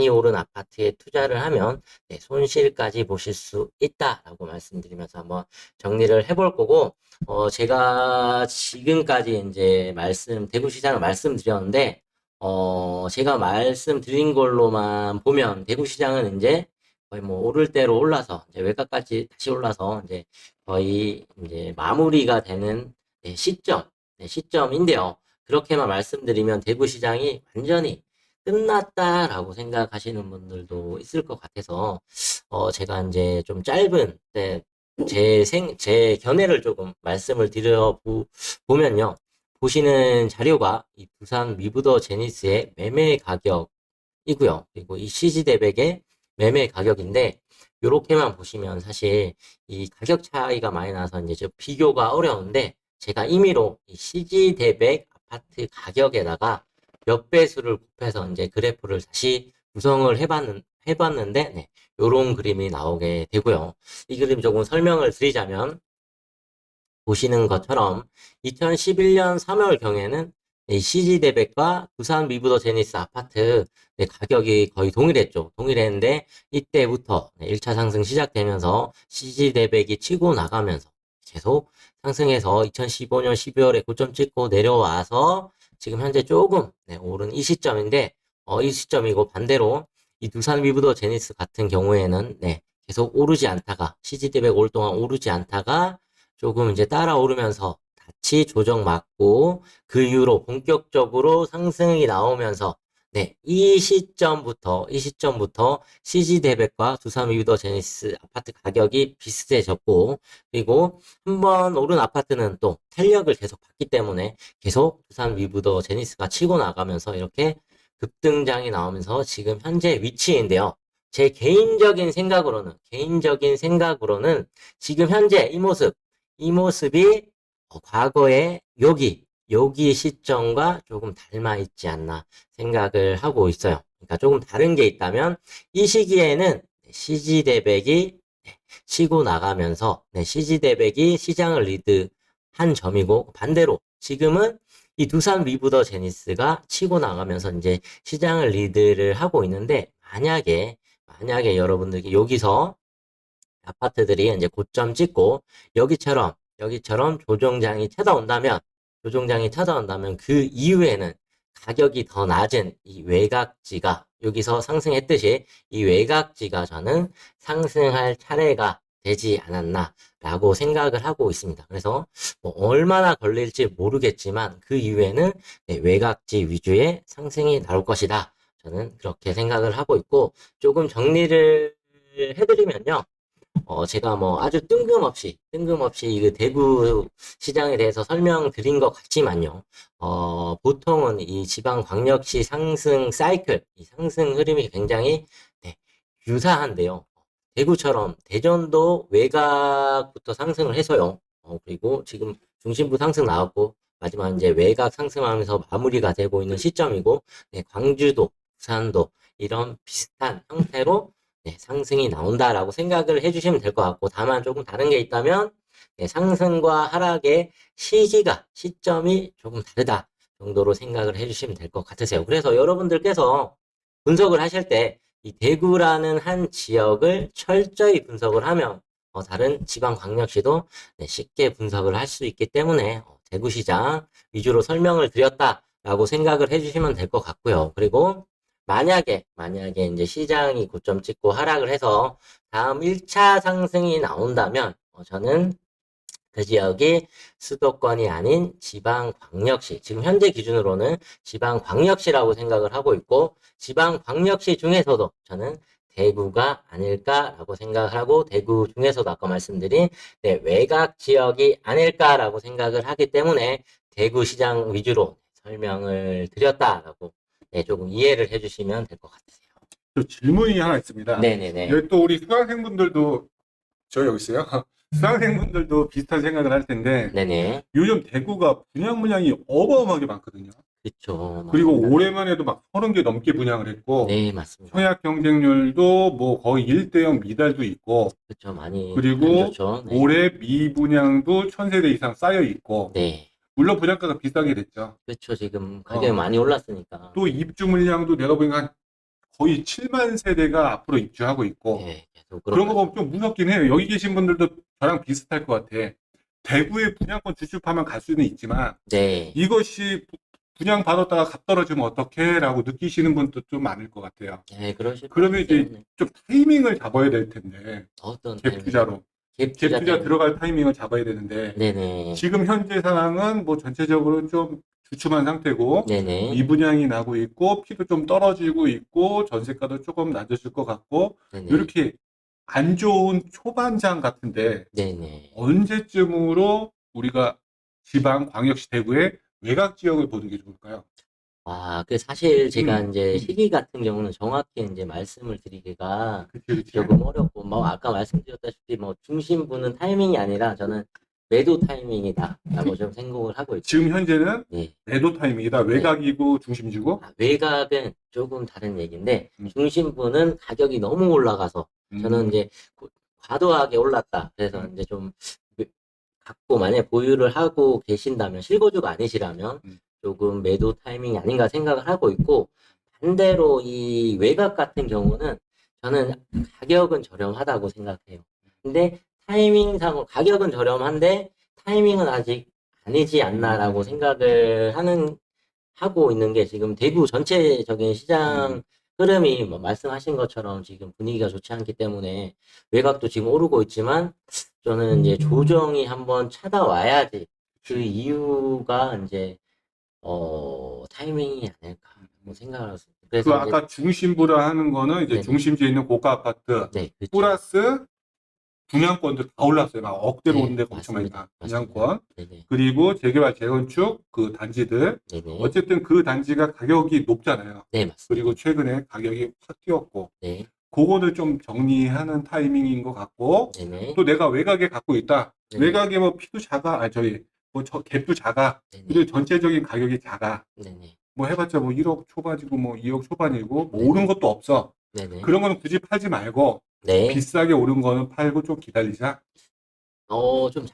오른 아파트에 투자를 하면 손실까지 보실 수 있다라고 말씀드리면서 한번 정리를 해볼 거고, 제가 지금까지 이제 대구 시장을 말씀드렸는데, 제가 말씀드린 걸로만 보면 대구 시장은 이제 거의 뭐 오를 대로 올라서 이제 외곽까지 다시 올라서 이제 거의 이제 마무리가 되는 시점인데요. 그렇게만 말씀드리면 대구 시장이 완전히 끝났다라고 생각하시는 분들도 있을 것 같아서 제가 이제 좀 짧은 제 견해를 조금 말씀을 보면요. 보시는 자료가 이 부산 위브더 제니스의 매매 가격이고요. 그리고 이 CG대백의 매매 가격인데, 요렇게만 보시면 사실 이 가격 차이가 많이 나서 이제 좀 비교가 어려운데, 제가 임의로 이 CG대백 아파트 가격에다가 몇 배수를 곱해서 이제 그래프를 다시 구성을 해봤는데, 요런 그림이 나오게 되고요. 이 그림 조금 설명을 드리자면, 보시는 것처럼 2011년 3월 경에는 CG대백과 부산 위브더 제니스 아파트 가격이 거의 동일했죠. 동일했는데 이때부터 1차 상승 시작되면서 CG대백이 치고 나가면서 계속 상승해서 2015년 12월에 고점 찍고 내려와서 지금 현재 조금 오른 이 시점인데, 이 시점이고, 반대로 이 두산 위브더 제니스 같은 경우에는 계속 오르지 않다가 CG대백 올 동안 오르지 않다가 조금 이제 따라오르면서 다시 조정 맞고 그 이후로 본격적으로 상승이 나오면서 이 시점부터 CG대백과 두산 위브더 제니스 아파트 가격이 비슷해졌고, 그리고 한번 오른 아파트는 또 탄력을 계속 받기 때문에 계속 두산 위브더 제니스가 치고 나가면서 이렇게 급등장이 나오면서 지금 현재 위치인데요. 제 개인적인 생각으로는 지금 현재 이 모습이 과거의 여기 시점과 조금 닮아 있지 않나 생각을 하고 있어요. 그러니까 조금 다른 게 있다면, 이 시기에는 CG대백이 치고 나가면서 CG대백이 시장을 리드한 점이고, 반대로 지금은 이 두산 위브더 제니스가 치고 나가면서 이제 시장을 리드를 하고 있는데, 만약에 여러분들께 여기서 아파트들이 이제 고점 찍고 여기처럼 조정장이 찾아온다면 그 이후에는 가격이 더 낮은 이 외곽지가 여기서 상승했듯이 이 외곽지가 저는 상승할 차례가 되지 않았나라고 생각을 하고 있습니다. 그래서 뭐 얼마나 걸릴지 모르겠지만 그 이후에는 외곽지 위주의 상승이 나올 것이다. 저는 그렇게 생각을 하고 있고, 조금 정리를 해드리면요. 제가 뭐 아주 뜬금없이 이 대구 시장에 대해서 설명드린 것 같지만요. 보통은 이 지방광역시 상승 사이클, 이 상승 흐름이 굉장히 유사한데요. 대구처럼 대전도 외곽부터 상승을 해서요. 그리고 지금 중심부 상승 나왔고 마지막 이제 외곽 상승하면서 마무리가 되고 있는 시점이고 네, 광주도, 부산도 이런 비슷한 형태로 네, 상승이 나온다라고 생각을 해주시면 될 것 같고 다만 조금 다른 게 있다면 네, 상승과 하락의 시점이 조금 다르다 정도로 생각을 해주시면 될 것 같으세요. 그래서 여러분들께서 분석을 하실 때 이 대구라는 한 지역을 철저히 분석을 하면 다른 지방광역시도 네, 쉽게 분석을 할 수 있기 때문에 대구시장 위주로 설명을 드렸다라고 생각을 해주시면 될 것 같고요. 그리고 만약에 이제 시장이 고점 찍고 하락을 해서 다음 1차 상승이 나온다면 저는 그 지역이 수도권이 아닌 지방광역시, 지금 현재 기준으로는 지방광역시라고 생각을 하고 있고, 지방광역시 중에서도 저는 대구가 아닐까라고 생각을 하고, 대구 중에서도 아까 말씀드린 네, 외곽 지역이 아닐까라고 생각을 하기 때문에 대구시장 위주로 설명을 드렸다라고 네, 조금 이해를 해주시면 될 것 같으세요. 또 질문이 하나 있습니다. 네네네. 여기 또 우리 수강생분들도 저 여기 있어요. 수강생분들도 비슷한 생각을 할 텐데 네네. 요즘 대구가 분양 물량이 어마어마하게 많거든요. 그쵸. 그리고 맞습니다. 올해만 해도 막 30개 넘게 분양을 했고 네, 맞습니다. 청약 경쟁률도 뭐 거의 1대0 미달도 있고 그쵸, 많이 안 그리고 좋죠. 네. 올해 미분양도 1000세대 이상 쌓여 있고 네. 물론 분양가가 비싸게 됐죠. 그쵸, 지금 가격이 많이 올랐으니까. 또 입주 물량도 내가 보니까 한 거의 7만 세대가 앞으로 입주하고 있고 네, 계속 그런 거 그렇고. 보면 좀 무섭긴 해요. 여기 계신 분들도 저랑 비슷할 것 같아. 대구에 분양권 주축하면 갈 수는 있지만 네. 이것이 분양 받았다가 값 떨어지면 어떡해? 라고 느끼시는 분도 좀 많을 것 같아요. 네, 그러실 것 그러면 같아요. 이제 좀 타이밍을 잡아야 될 텐데 어떤 갭 타이밍? 투자로 갭 갭 투자 투자 때문에. 들어갈 타이밍을 잡아야 되는데 네네. 지금 현재 상황은 뭐 전체적으로 좀 주춤한 상태고 네네. 미분양이 나고 있고 피도 좀 떨어지고 있고 전세가도 조금 낮아질 것 같고 네네. 이렇게 안 좋은 초반장 같은데 네네. 언제쯤으로 우리가 지방 광역시 대구의 외곽 지역을 보는 게 좋을까요? 그 사실 제가 음, 이제 음. 시기 같은 경우는 정확히 이제 말씀을 드리기가 그치. 조금 어렵고, 뭐, 아까 말씀드렸다시피, 뭐, 중심부는 타이밍이 아니라 저는 매도 타이밍이다라고 좀 생각을 하고 있고, 지금 현재는 네. 매도 타이밍이다. 외곽이고 중심지고. 외곽은 조금 다른 얘기인데 음. 중심부는 가격이 너무 올라가서 저는 음. 이제 과도하게 올랐다. 그래서 음. 이제 좀 갖고 만약에 보유를 하고 계신다면 실거주가 아니시라면 조금 매도 타이밍이 아닌가 생각을 하고 있고 반대로 이 외곽 같은 경우는 저는 가격은 저렴하다고 생각해요. 근데 타이밍상으로 가격은 저렴한데 타이밍은 아직 아니지 않나라고 생각을 하고 있는 게 지금 대구 전체적인 시장 흐름이 뭐 말씀하신 것처럼 지금 분위기가 좋지 않기 때문에 외곽도 지금 오르고 있지만 저는 이제 조정이 한번 찾아와야지 그 이유가 이제 타이밍이 아닐까라고 생각을 하고 있습니다. 그 그래서 이제 아까 중심부라 하는 거는 이제 네네. 중심지에 있는 고가 아파트 네, 그렇죠. 플러스 분양권도 다 올랐어요. 막 억대로 오는 네, 데가 엄청 많이 나. 맞습니다. 분양권. 네네. 그리고 재개발, 재건축 그 단지들. 네네. 어쨌든 그 단지가 가격이 높잖아요. 네, 맞습니다. 그리고 최근에 가격이 확 뛰었고. 네, 그거를 좀 정리하는 타이밍인 것 같고. 네네. 또 내가 외곽에 갖고 있다. 네네. 외곽에 뭐 피도 작아. 뭐 갭도 작아. 네네. 그리고 전체적인 가격이 작아. 네네. 뭐 해봤자 뭐 1억 초반이고 뭐 2억 초반이고 뭐 네네. 오른 것도 없어. 네네. 그런 거는 굳이 팔지 말고 네. 비싸게 오른 거는 팔고 좀 기다리자. 좀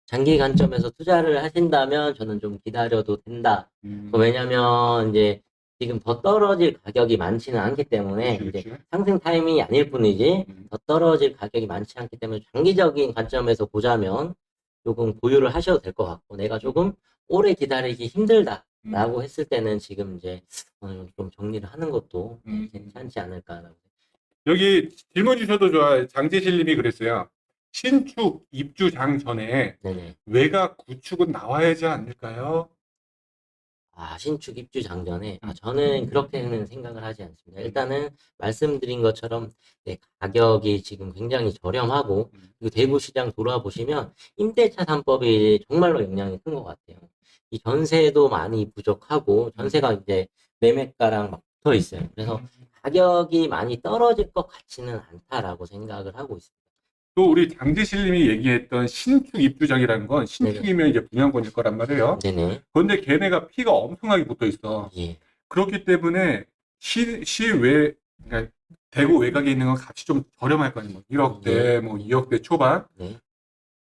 장기 관점에서 투자를 하신다면, 저는 좀 기다려도 된다. 왜냐면, 이제, 지금 더 떨어질 가격이 많지는 않기 때문에, 그치, 이제 그치. 상승 타이밍이 아닐 뿐이지, 음. 더 떨어질 가격이 많지 않기 때문에, 장기적인 관점에서 보자면, 조금 보유를 하셔도 될 것 같고, 내가 조금 오래 기다리기 힘들다라고 했을 때는 지금 이제, 좀 정리를 하는 것도 괜찮지 않을까라고. 여기 질문 주셔도 좋아요. 장재실님이 그랬어요. 신축 입주장 전에 네네. 외곽 구축은 나와야지 않을까요? 신축 입주 장전에, 저는 그렇게는 생각을 하지 않습니다. 일단은 말씀드린 것처럼, 네, 가격이 지금 굉장히 저렴하고, 그리고 대구 시장 돌아보시면, 임대차 3법이 정말로 영향이 큰 것 같아요. 이 전세도 많이 부족하고, 전세가 이제 매매가랑 막 붙어 있어요. 그래서 가격이 많이 떨어질 것 같지는 않다라고 생각을 하고 있습니다. 또 우리 장재실님이 얘기했던 신축 입주작이라는 건 네네. 신축이면 이제 분양권일 거란 말이에요. 네네. 그런데 걔네가 피가 엄청나게 붙어 있어. 예. 그렇기 때문에 시외, 그러니까 대구 외곽에 있는 건 값이 좀 저렴할 거 아니에요. 뭐 1억대, 뭐 2억대 초반. 네.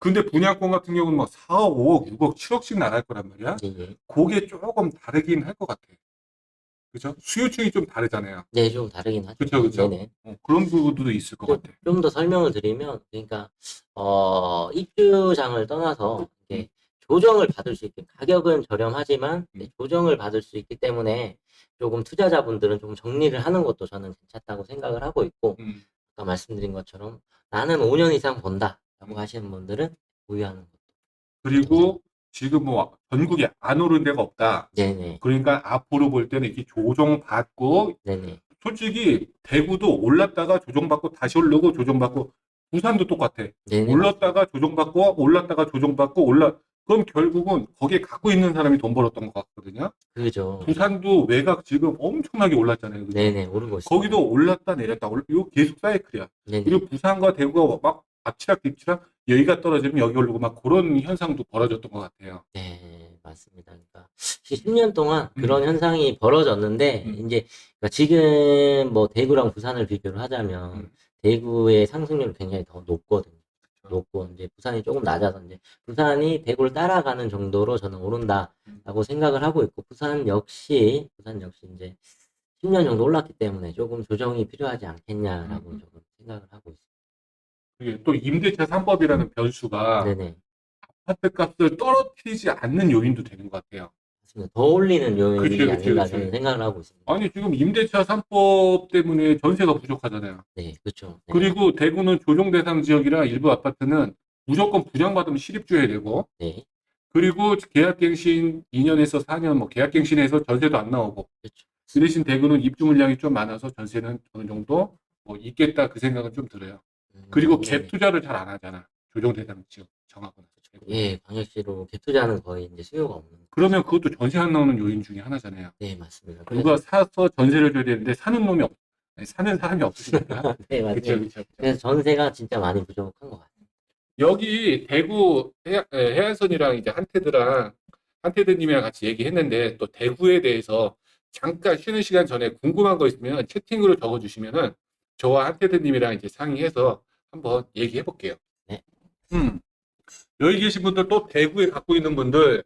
근데 분양권 같은 경우는 뭐 4억, 5억, 6억, 7억씩 나갈 거란 말이야. 예, 예. 그게 조금 다르긴 할 것 같아. 그죠? 수요층이 좀 다르잖아요. 네, 좀 다르긴 하죠. 그쵸, 그쵸. 네네. 그런 부분도 있을 것 같아. 좀 더 설명을 드리면, 그러니까, 입주장을 떠나서, 이렇게 조정을 받을 수 있게, 가격은 저렴하지만, 조정을 받을 수 있기 때문에, 조금 투자자분들은 좀 정리를 하는 것도 저는 괜찮다고 생각을 하고 있고, 음. 아까 말씀드린 것처럼, 나는 5년 이상 본다, 라고 음. 하시는 분들은 보유하는 것도. 그리고 지금 뭐 전국에 안 오른 데가 없다. 네네. 그러니까 앞으로 볼 때는 이렇게 조정받고, 네네. 솔직히 대구도 올랐다가 조정받고 다시 오르고 조정받고, 부산도 똑같아. 네네. 올랐다가 조정받고 올랐다가 조정받고 그럼 결국은 거기에 갖고 있는 사람이 돈 벌었던 것 같거든요. 그죠. 부산도 외곽 지금 엄청나게 올랐잖아요. 그죠? 네네. 오르고 있습니다. 거기도 올랐다 내렸다 이거 계속 사이클이야. 네네. 그리고 부산과 대구가 막 앞치락 뒤치락 여기가 떨어지면 여기 오르고 막 그런 현상도 벌어졌던 것 같아요. 네, 맞습니다. 그러니까 10년 동안 그런 현상이 벌어졌는데 이제 그러니까 지금 뭐 대구랑 부산을 비교를 하자면 대구의 상승률이 굉장히 더 높거든요. 높고 이제 부산이 조금 낮아서 이제 부산이 대구를 따라가는 정도로 저는 오른다라고 생각을 하고 있고 부산 역시 이제 10년 정도 올랐기 때문에 조금 조정이 필요하지 않겠냐라고 저는 생각을 하고 있습니다. 이게 또 임대차 3법이라는 변수가 네네. 아파트 값을 떨어뜨리지 않는 요인도 되는 것 같아요. 맞습니다. 더 올리는 요인이 그치, 아닌가 그치. 저는 생각을 하고 있습니다. 아니 지금 임대차 3법 때문에 전세가 부족하잖아요. 네, 그렇죠. 네. 그리고 대구는 조정 대상 지역이라 일부 아파트는 무조건 분양받으면 실입주해야 되고, 네, 그리고 계약갱신 2년에서 4년 뭐 계약갱신해서 전세도 안 나오고, 그렇죠. 그 대신 대구는 입주 물량이 좀 많아서 전세는 어느 정도 뭐 있겠다 그 생각은 좀 들어요. 그리고 갭 네네. 투자를 잘 안 하잖아. 조정 대상 지역 정하거나. 예, 광역시로 갭 투자는 거의 이제 수요가 없는. 그러면 그것도 전세 안 나오는 요인 중에 하나잖아요. 네, 맞습니다. 누가 사서 전세를 줘야 되는데 사는 놈이 아니, 사는 사람이 없으니까. 네, 그쵸, 맞아요. 그쵸, 그쵸. 그래서 전세가 진짜 많이 부족한 것 같아요. 여기 대구 해안선이랑 이제 한태드님이랑 같이 얘기했는데 또 대구에 대해서 잠깐 쉬는 시간 전에 궁금한 거 있으면 채팅으로 적어주시면은 저와 한태드님이랑 이제 상의해서 한번 얘기해 볼게요. 네. 여기 계신 분들 또 대구에 갖고 있는 분들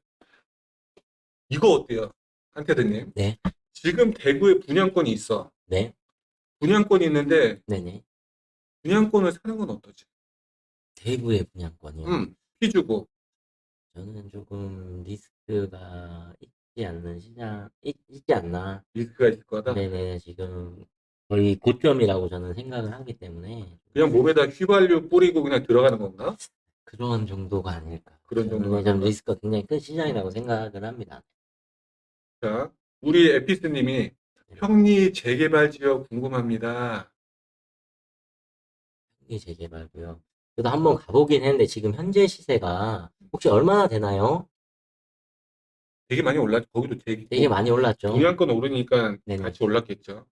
이거 어때요? 한태드님? 네, 지금 대구에 분양권이 있어. 네, 분양권이 있는데 네네. 분양권을 사는 건 어떠지? 대구의 분양권이요. 피 주고. 저는 조금 리스크가 있지 않나. 리스크가 있을 거다. 네네, 지금 거의 고점이라고 저는 생각을 하기 때문에 그냥 몸에다 휘발유 뿌리고 그냥 들어가는 건가? 그런 정도가 아닐까. 그런 정도가 저는 아닐까? 리스크가 굉장히 큰 시장이라고 생각을 합니다. 자, 우리 에피스님이 평리 재개발 지역 궁금합니다. 이 재개발고요. 그래도 한번 가보긴 했는데 지금 현재 시세가 혹시 얼마나 되나요? 되게 많이 올랐, 거기도 되게 많이 올랐죠. 분양권 오르니까 네네. 같이 올랐겠죠.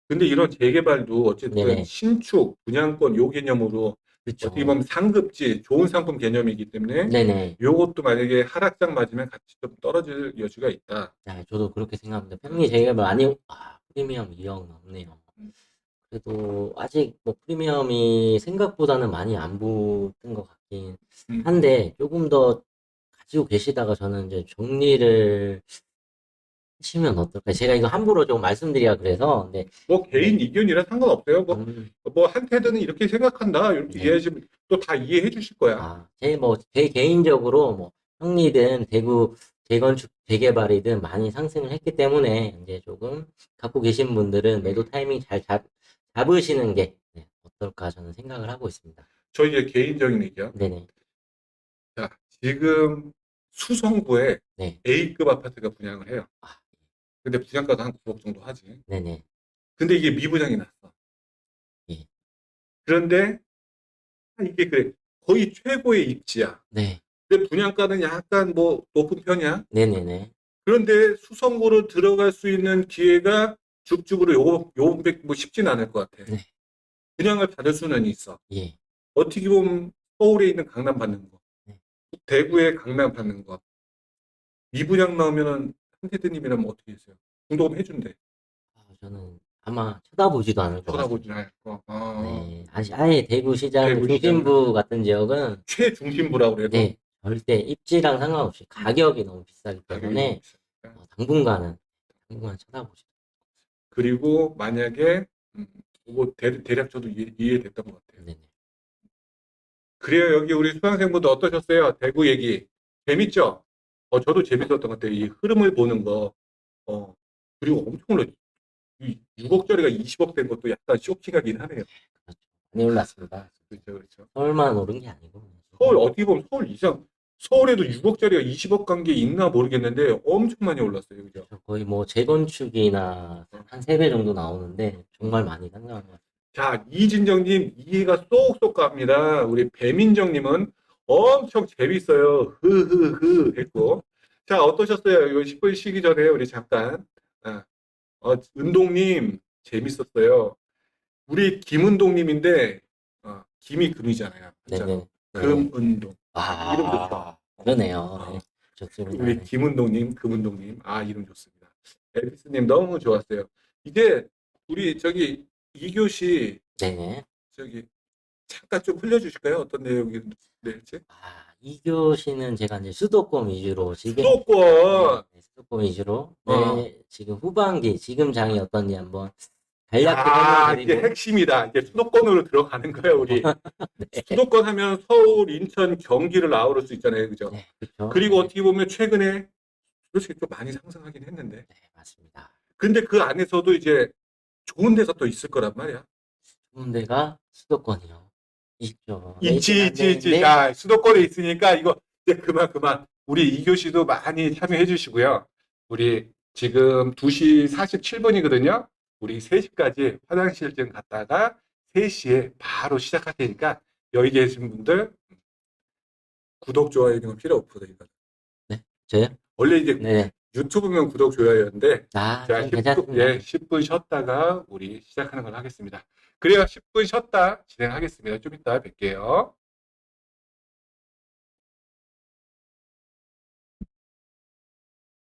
근데 이런 재개발도 어쨌든 네네. 신축, 분양권 요 개념으로 그쵸. 어떻게 보면 상급지, 좋은 상품 개념이기 때문에 네네. 요것도 만약에 하락장 맞으면 같이 좀 떨어질 여지가 있다. 야, 저도 그렇게 생각합니다. 평리 재개발 프리미엄 2억 넘네요. 그래도 아직 뭐 프리미엄이 생각보다는 많이 안 붙은 것 같긴 한데 조금 더 가지고 계시다가 저는 이제 정리를 하시면 어떨까? 제가 이거 함부로 좀 말씀드리기가 그래서 근데 뭐 개인 의견이라 상관없어요. 뭐 한테드는 이렇게 생각한다. 이렇게 네. 이해하시면 또 다 이해해 주실 거야. 제 개인적으로 뭐 평리든 대구 재건축 재개발이든 많이 상승을 했기 때문에 이제 조금 갖고 계신 분들은 매도 타이밍 잘 잡으시는 게 어떨까 저는 생각을 하고 있습니다. 저희의 개인적인 의견. 네네. 자, 지금 수성구에 네. A급 아파트가 분양을 해요. 아, 근데 분양가도 한 9억 정도 하지. 네네. 근데 이게 미분양이 났어. 예. 그런데 이게 그래. 거의 최고의 입지야. 네. 근데 분양가는 약간 뭐 높은 편이야. 네네네. 그런데 수성구로 들어갈 수 있는 기회가 죽죽으로 요금백 뭐 쉽진 않을 것 같아. 네. 분양을 받을 수는 있어. 예. 어떻게 보면 서울에 있는 강남 받는 거, 네. 대구에 강남 받는 거, 미분양 나오면은 한테드님이라면 어떻게 했어요? 중도금 해준대. 저는 아마 쳐다보지도 않을 것 쳐다보지 같습니다. 않을 거. 아, 네. 아예 대구 시장 대구 중심부 같은 지역은 최중심부라고 그래도 네, 절대 입지랑 상관없이 가격이 너무 비싸기 가격이 너무 때문에 비싸니까. 당분간은 쳐다보시죠. 그리고 만약에 그거 대략 저도 이해됐던 것 같아요. 네네. 그래요. 여기 우리 수강생분들 어떠셨어요? 대구 얘기 재밌죠? 저도 재밌었던 것 같아요. 이 흐름을 보는 거. 그리고 엄청 올랐. 6억짜리가 20억 된 것도 약간 쇼킹하긴 하네요. 그렇죠. 많이 올랐습니다. 그렇죠, 그렇죠. 서울만 오른 게 아니고. 서울 어떻게 보면 서울 이상. 서울에도 6억짜리가 20억 간 게 있나 모르겠는데 엄청 많이 올랐어요, 그죠? 그렇죠. 거의 뭐 재건축이나 한 3배 정도 나오는데 정말 많이 상승한 것 같아요. 자, 이진정님 이해가 쏙쏙 갑니다. 우리 배민정님은 엄청 재밌어요. 흐흐흐 했고. 자, 어떠셨어요? 이거 10분 쉬기 전에 우리 잠깐. 아, 은동님 재밌었어요. 우리 김은동님인데 김이 금이잖아요. 한자로. 네네. 네. 금은동. 이름 좋죠. 아, 그러네요. 네. 좋습니다. 우리 네. 김은동님, 금은동님. 이름 좋습니다. 엘비스님 너무 좋았어요. 이제 우리 저기 2교시 네네. 저기 잠깐 좀 흘려주실까요? 어떤 내용인지? 2교시는 제가 이제 수도권 위주로 수도권. 네, 수도권 위주로 어. 지금 후반기 지금 장이 어떤지 한번 간략히 이게 설명드리고 핵심이다. 이제 수도권으로 들어가는 거야, 우리. 네. 수도권 하면 서울, 인천, 경기를 아우를 수 있잖아요, 그죠? 네, 그렇죠. 그리고 네. 어떻게 보면 최근에 솔직히 좀 많이 상승하긴 했는데. 네, 맞습니다. 근데 그 안에서도 이제 좋은 데가 또 있을 거란 말이야. 좋은 데가 수도권이요. 있죠. 있지. 자, 수도권에 있으니까 이거 이제 그만. 우리 2교시도 많이 참여해 주시고요. 우리 지금 2시 47분이거든요. 우리 3시까지 화장실 좀 갔다가 3시에 바로 시작할 테니까 여기 계신 분들 구독, 좋아요 이런 거 필요 없거든요. 이거. 네, 저요? 원래 이제 네. 유튜브면 구독, 좋아요였는데 자, 좀 10분, 괜찮습니다. 10분 쉬었다가 우리 시작하는 걸 하겠습니다. 그래요. 10분 쉬었다 진행하겠습니다. 좀 이따 뵐게요.